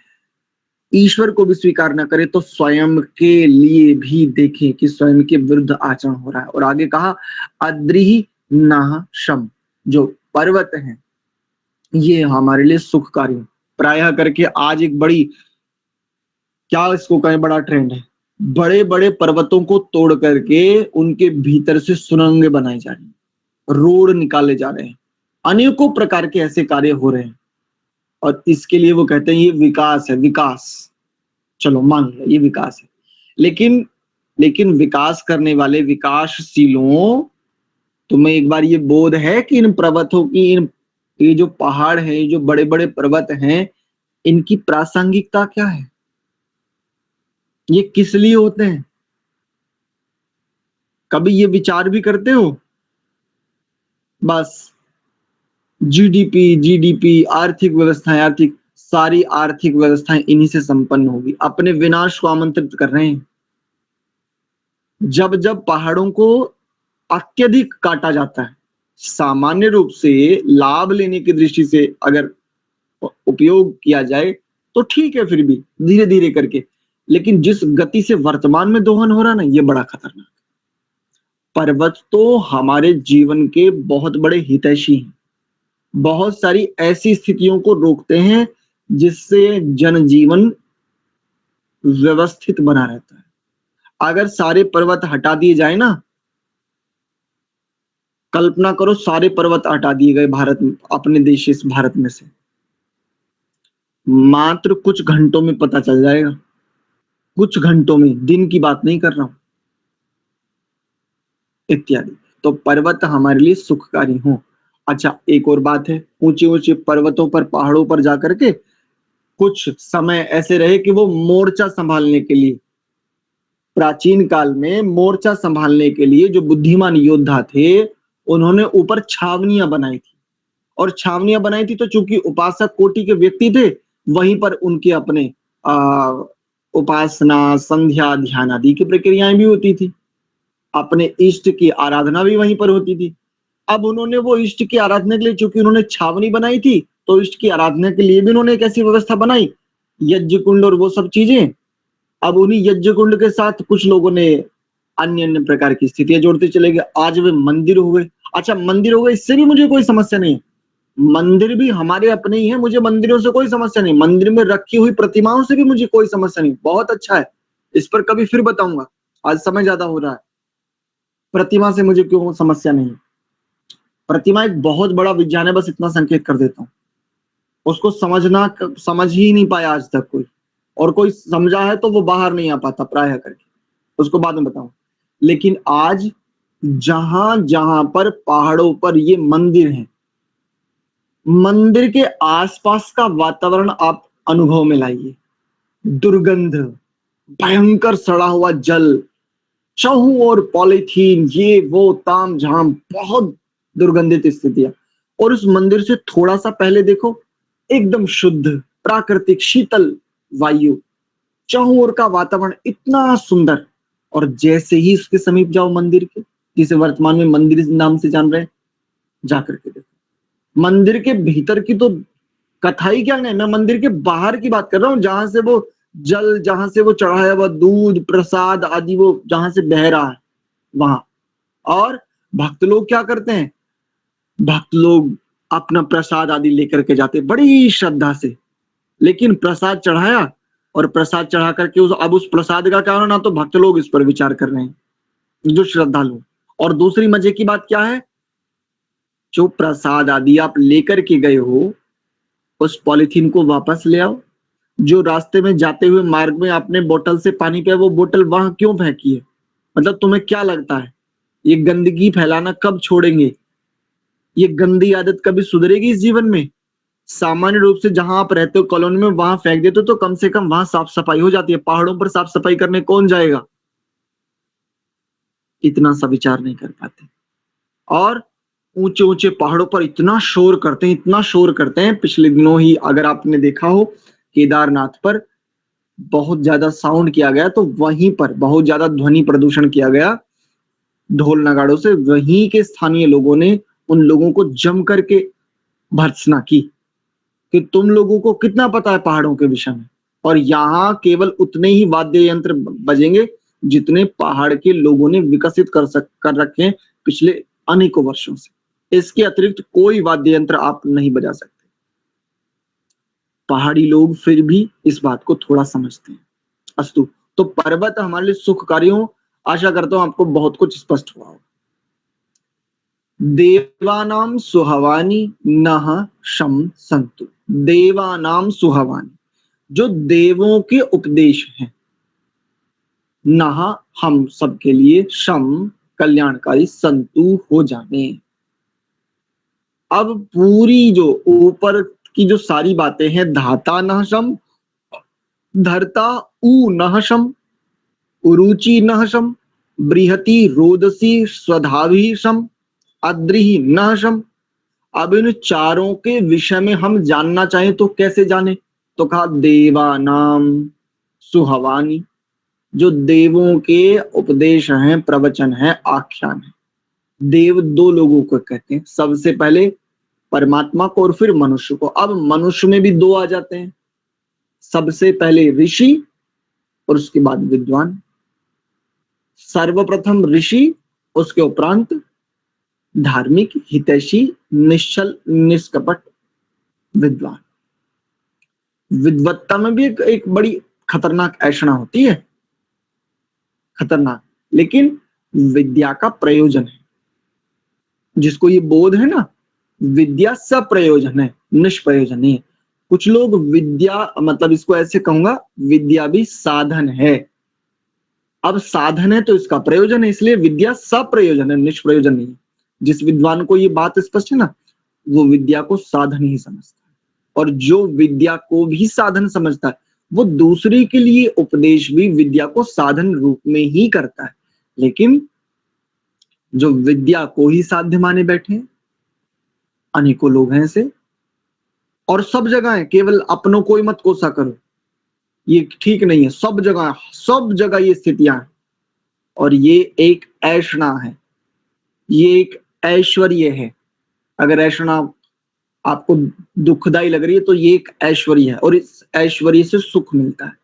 ईश्वर को भी स्वीकार न करें, तो स्वयं के लिए भी देखें कि स्वयं के विरुद्ध आचरण हो रहा है। और आगे कहा अद्रिहि नाह शम, जो पर्वत हैं ये हमारे लिए सुखकारी। प्रायः करके आज एक बड़ी, क्या इसको कहें, बड़ा ट्रेंड है, बड़े बड़े पर्वतों को तोड़ करके उनके भीतर से सुरंगें बनाई जा रही। रोड निकाले जा रहे हैं, अनेकों प्रकार के ऐसे कार्य हो रहे हैं, और इसके लिए वो कहते हैं ये विकास है, विकास। चलो मान लिया ये विकास है, लेकिन विकास करने वाले विकासशीलों, तुम्हें एक बार ये बोध है कि इन पर्वतों की, ये जो पहाड़ है, ये जो बड़े बड़े पर्वत हैं, इनकी प्रासंगिकता क्या है? ये किस लिए होते हैं? कभी ये विचार भी करते हो? बस जीडीपी, आर्थिक व्यवस्थाएं, सारी आर्थिक व्यवस्थाएं इन्हीं से संपन्न होगी। अपने विनाश को आमंत्रित कर रहे हैं। जब जब पहाड़ों को अत्यधिक काटा जाता है, सामान्य रूप से लाभ लेने की दृष्टि से अगर उपयोग किया जाए तो ठीक है, फिर भी धीरे धीरे करके, लेकिन जिस गति से वर्तमान में दोहन हो रहा ना, ये बड़ा खतरनाक। पर्वत तो हमारे जीवन के बहुत बड़े हितैषी हैं, बहुत सारी ऐसी स्थितियों को रोकते हैं जिससे जनजीवन व्यवस्थित बना रहता है। अगर सारे पर्वत हटा दिए जाए ना, कल्पना करो सारे पर्वत हटा दिए गए भारत में, अपने देश इस भारत में से, मात्र कुछ घंटों में पता चल जाएगा, कुछ घंटों में, दिन की बात नहीं कर रहा हूं, इत्यादि। तो पर्वत हमारे लिए सुखकारी हो। अच्छा, एक और बात है, ऊंचे ऊंचे पर्वतों पर, पहाड़ों पर जाकर के कुछ समय ऐसे रहे कि वो मोर्चा संभालने के लिए, प्राचीन काल में मोर्चा संभालने के लिए जो बुद्धिमान योद्धा थे, उन्होंने ऊपर छावनियां बनाई थी, और छावनियां बनाई थी तो चूंकि उपासक कोटि के व्यक्ति थे, वहीं पर उनके अपने उपासना, संध्या, ध्यान आदि की प्रक्रियाएं भी होती थी, अपने इष्ट की आराधना भी वहीं पर होती थी। अब उन्होंने वो इष्ट की आराधना के लिए, चूंकि उन्होंने छावनी बनाई थी, तो इष्ट की आराधना के लिए भी उन्होंने एक ऐसी व्यवस्था बनाई, यज्ञ कुंड और वो सब चीजें। अब उन्हीं यज्ञ कुंड के साथ कुछ लोगों ने अन्य अन्य प्रकार की स्थितियां जोड़ते चले गए, आज वे मंदिर हो गए। अच्छा, मंदिर हो गए, इससे भी मुझे कोई समस्या नहीं है, मंदिर भी हमारे अपने ही है, मुझे मंदिरों से कोई समस्या नहीं, मंदिर में रखी हुई प्रतिमाओं से भी मुझे कोई समस्या नहीं, बहुत अच्छा है, इस पर कभी फिर बताऊंगा, आज समय ज्यादा हो रहा है। प्रतिमा से मुझे क्यों समस्या नहीं है? प्रतिमा एक बहुत बड़ा विज्ञान है, बस इतना संकेत कर देता हूं, उसको समझ ही नहीं पाया आज तक कोई, और कोई समझा है तो वो बाहर नहीं आ पाता प्रायः करके, उसको बाद में बताऊं। लेकिन आज जहां जहां पर पहाड़ों पर ये मंदिर हैं, मंदिर के आसपास का वातावरण आप अनुभव में लाइए, दुर्गंध, भयंकर सड़ा हुआ जल, चहु और पॉलीथीन, ये वो ताम झाम, बहुत दुर्गंधित स्थितियां। और उस मंदिर से थोड़ा सा पहले देखो, एकदम शुद्ध प्राकृतिक शीतल वायु, चहु ओर का वातावरण इतना सुंदर। और जैसे ही उसके समीप जाओ मंदिर के, जिसे वर्तमान में मंदिर नाम से जान रहे हैं, जाकर के देखो, मंदिर के भीतर की तो कथा ही क्या है, मैं मंदिर के बाहर की बात कर रहा हूं, जहां से वो जल, जहां से वो चढ़ाया हुआ दूध, प्रसाद आदि वो जहां से बह रहा है वहां। और भक्त लोग क्या करते हैं, भक्त लोग अपना प्रसाद आदि लेकर के जाते बड़ी श्रद्धा से, लेकिन प्रसाद चढ़ाया और प्रसाद चढ़ा करके अब उस प्रसाद का क्या होना, ना तो भक्त लोग इस पर विचार कर रहे हैं, जो श्रद्धालु। और दूसरी मजे की बात क्या है, जो प्रसाद आदि आप लेकर के गए हो, उस पॉलिथीन को वापस ले आओ। जो रास्ते में जाते हुए मार्ग में आपने बोतल से पानी पिया, वो बोतल वहां क्यों फेंकी है? मतलब तुम्हें क्या लगता है ये गंदगी फैलाना कब छोड़ेंगे? ये गंदी आदत कभी सुधरेगी इस जीवन में? सामान्य रूप से जहां आप रहते हो कॉलोनी में, वहां फेंक देते हो तो कम से कम वहां साफ सफाई हो जाती है, पहाड़ों पर साफ सफाई करने कौन जाएगा? इतना सा विचार नहीं कर पाते। और ऊंचे ऊंचे पहाड़ों पर इतना शोर करते हैं, इतना शोर करते हैं। पिछले दिनों ही अगर आपने देखा हो, केदारनाथ पर बहुत ज्यादा साउंड किया गया, तो वहीं पर बहुत ज्यादा ध्वनि प्रदूषण किया गया ढोल नगाड़ों से। वहीं के स्थानीय लोगों ने उन लोगों को जम करके भर्त्सना की कि तुम लोगों को कितना पता है पहाड़ों के विषय में, और यहाँ केवल उतने ही वाद्य यंत्र बजेंगे जितने पहाड़ के लोगों ने विकसित कर रखे हैं पिछले अनेकों वर्षों से। इसके अतिरिक्त कोई वाद्य यंत्र आप नहीं बजा सकते। पहाड़ी लोग फिर भी इस बात को थोड़ा समझते हैं। अस्तु, तो पर्वत हमारे लिए सुखकारी हो, आशा करता हूं आपको बहुत कुछ स्पष्ट हुआ हो। देवानाम सुहवानी नह शम संतु। देवानाम सुहवानी, जो देवों के उपदेश हैं, नह हम सबके लिए, शम कल्याणकारी, संतु हो जाने। अब पूरी जो ऊपर की जो सारी बातें हैं, धाता नह शम, धर्ता उ नह शम, उरुचि नह शम, बृहति रोदसी स्वधाभी शम, अद्रिहि नह शम। अब इन चारों के विषय में हम जानना चाहें तो कैसे जाने? तो कहा देवानाम सुहवानी, जो देवों के उपदेश हैं, प्रवचन है, आख्यान है। देव दो लोगों को कहते हैं, सबसे पहले परमात्मा को और फिर मनुष्य को। अब मनुष्य में भी दो आ जाते हैं, सबसे पहले ऋषि और उसके बाद विद्वान। सर्वप्रथम ऋषि, उसके उपरांत धार्मिक, हितैषी, निश्चल, निष्कपट विद्वान। विद्वत्ता में भी एक बड़ी खतरनाक ऐषणा होती है, खतरनाक, लेकिन विद्या का प्रयोजन है। जिसको ये बोध है ना, विद्या सप्रयोजन है, निष्प्रयोजन नहीं है। कुछ लोग विद्या, मतलब इसको ऐसे कहूंगा, विद्या भी साधन है। अब साधन है तो इसका प्रयोजन है, इसलिए विद्या सप्रयोजन है, निष्प्रयोजन नहीं है। जिस विद्वान को ये बात स्पष्ट है ना, वो विद्या को साधन ही समझता है। और जो विद्या को भी साधन समझता है, वो दूसरे के लिए उपदेश भी विद्या को साधन रूप में ही करता है। लेकिन जो विद्या को ही साध्य माने बैठे हैं, अनेकों लोग हैं ऐसे, और सब जगह है। केवल अपनों को ही मत कोसा करो, ये ठीक नहीं है। सब जगह ये स्थितियां हैं, और ये एक ऐषणा है, ये एक ऐश्वर्य है। अगर ऐषणा आपको दुखदाई लग रही है तो ये एक ऐश्वर्य है, और इस ऐश्वर्य से सुख मिलता है।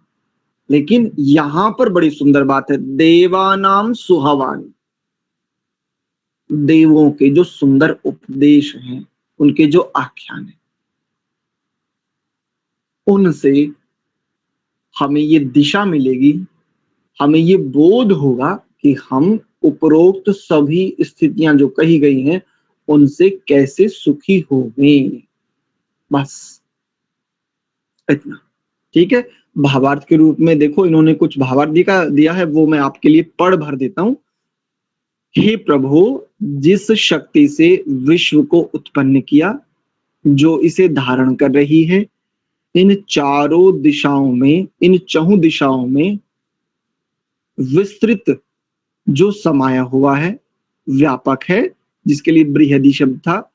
लेकिन यहां पर बड़ी सुंदर बात है, देवानाम सुहवानी, देवों के जो सुंदर उपदेश हैं, उनके जो आख्यान है, उनसे हमें ये दिशा मिलेगी, हमें ये बोध होगा कि हम उपरोक्त सभी स्थितियां जो कही गई हैं, उनसे कैसे सुखी होंगे। बस इतना, ठीक है। भावार्थ के रूप में देखो, इन्होंने कुछ भावार्थ दिया है, वो मैं आपके लिए पढ़ भर देता हूं। हे प्रभु, जिस शक्ति से विश्व को उत्पन्न किया, जो इसे धारण कर रही है, इन चारों दिशाओं में, इन चहुं दिशाओं में विस्तृत जो समाया हुआ है, व्यापक है, जिसके लिए बृहदि शब्द था।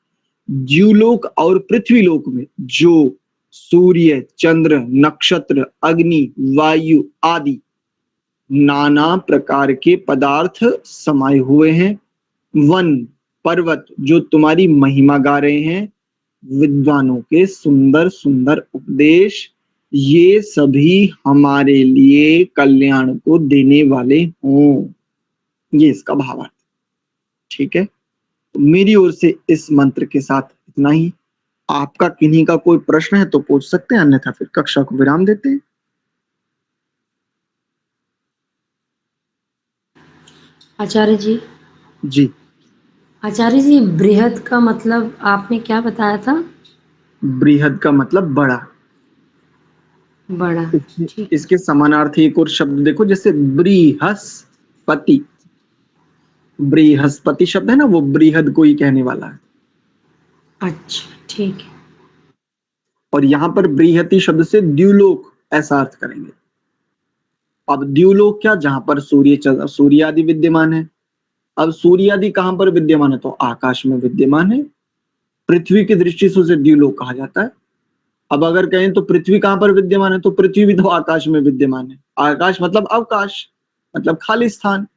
ज्यूलोक और पृथ्वीलोक में जो सूर्य, चंद्र, नक्षत्र, अग्नि, वायु आदि नाना प्रकार के पदार्थ समाये हुए हैं, वन, पर्वत जो तुम्हारी महिमा गा रहे हैं, विद्वानों के सुंदर सुंदर उपदेश, ये सभी हमारे लिए कल्याण को देने वाले हों। ये इसका भावार्थ, ठीक है। तो मेरी ओर से इस मंत्र के साथ इतना ही। आपका किन्हीं का कोई प्रश्न है तो पूछ सकते हैं, अन्यथा फिर कक्षा को विराम देते हैं। आचार्य जी। जी आचार्य जी, बृहद का मतलब आपने क्या बताया था? बृहद का मतलब बड़ा। बड़ा, इसके समानार्थी एक और शब्द देखो, जैसे बृहस्पति। बृहस्पति शब्द है ना, वो बृहद को ही कहने वाला है। अच्छा, ठीक है। और यहाँ पर बृहति शब्द से द्युलोक ऐसा अर्थ करेंगे। अब द्युलोक क्या, जहां पर सूर्य आदि विद्यमान है। अब सूर्य आदि कहां पर विद्यमान है? तो आकाश में विद्यमान है। पृथ्वी की दृष्टि से उसे द्युलोक कहा जाता है। अब अगर कहें तो पृथ्वी कहां पर विद्यमान है? तो पृथ्वी भी तो आकाश में विद्यमान है। आकाश मतलब अवकाश, मतलब खाली स्थान,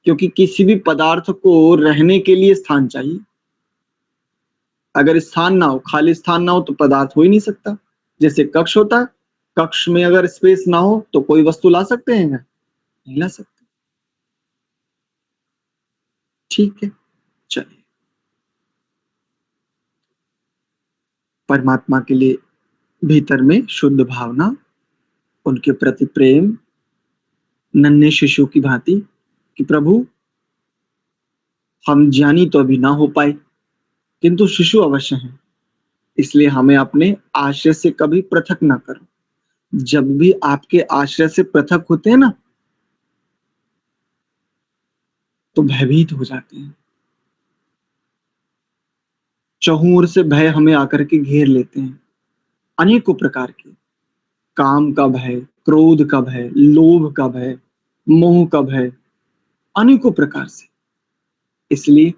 क्योंकि किसी भी पदार्थ को रहने के लिए स्थान चाहिए। अगर स्थान ना हो, खाली स्थान ना हो, तो पदार्थ हो ही नहीं सकता। जैसे कक्ष होता है, कक्ष में अगर स्पेस ना हो तो कोई वस्तु ला सकते हैं क्या? नहीं ला सकते। ठीक है, चलिए। परमात्मा के लिए भीतर में शुद्ध भावना, उनके प्रति प्रेम, नन्हे शिशु की भांति कि प्रभु हम ज्ञानी तो अभी ना हो पाए, किंतु शिशु अवश्य हैं। इसलिए हमें अपने आश्रय से कभी पृथक ना करो। जब भी आपके आश्रय से पृथक होते हैं ना, तो भयभीत हो जाते हैं। चहुं ओर से भय हमें आकर के घेर लेते हैं, अनेकों प्रकार के। काम का भय, क्रोध का भय, लोभ का भय, मोह का भय, अनेकों प्रकार से। इसलिए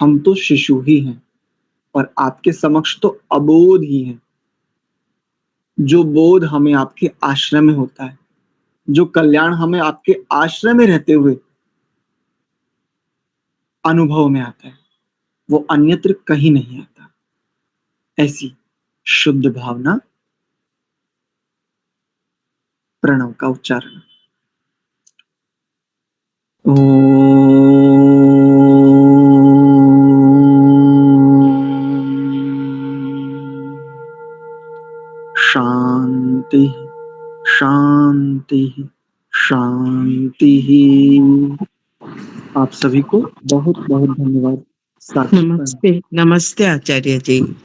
हम तो शिशु ही हैं और आपके समक्ष तो अबोध ही हैं। जो बोध हमें आपके आश्रय में होता है, जो कल्याण हमें आपके आश्रय में रहते हुए अनुभव में आता है, वो अन्यत्र कहीं नहीं आता। ऐसी शुद्ध भावना प्रणव का उच्चारण। शांति शांति शांति। आप सभी को बहुत बहुत धन्यवाद। सार्थक प्रणाम। नमस्ते, नमस्ते आचार्य जी।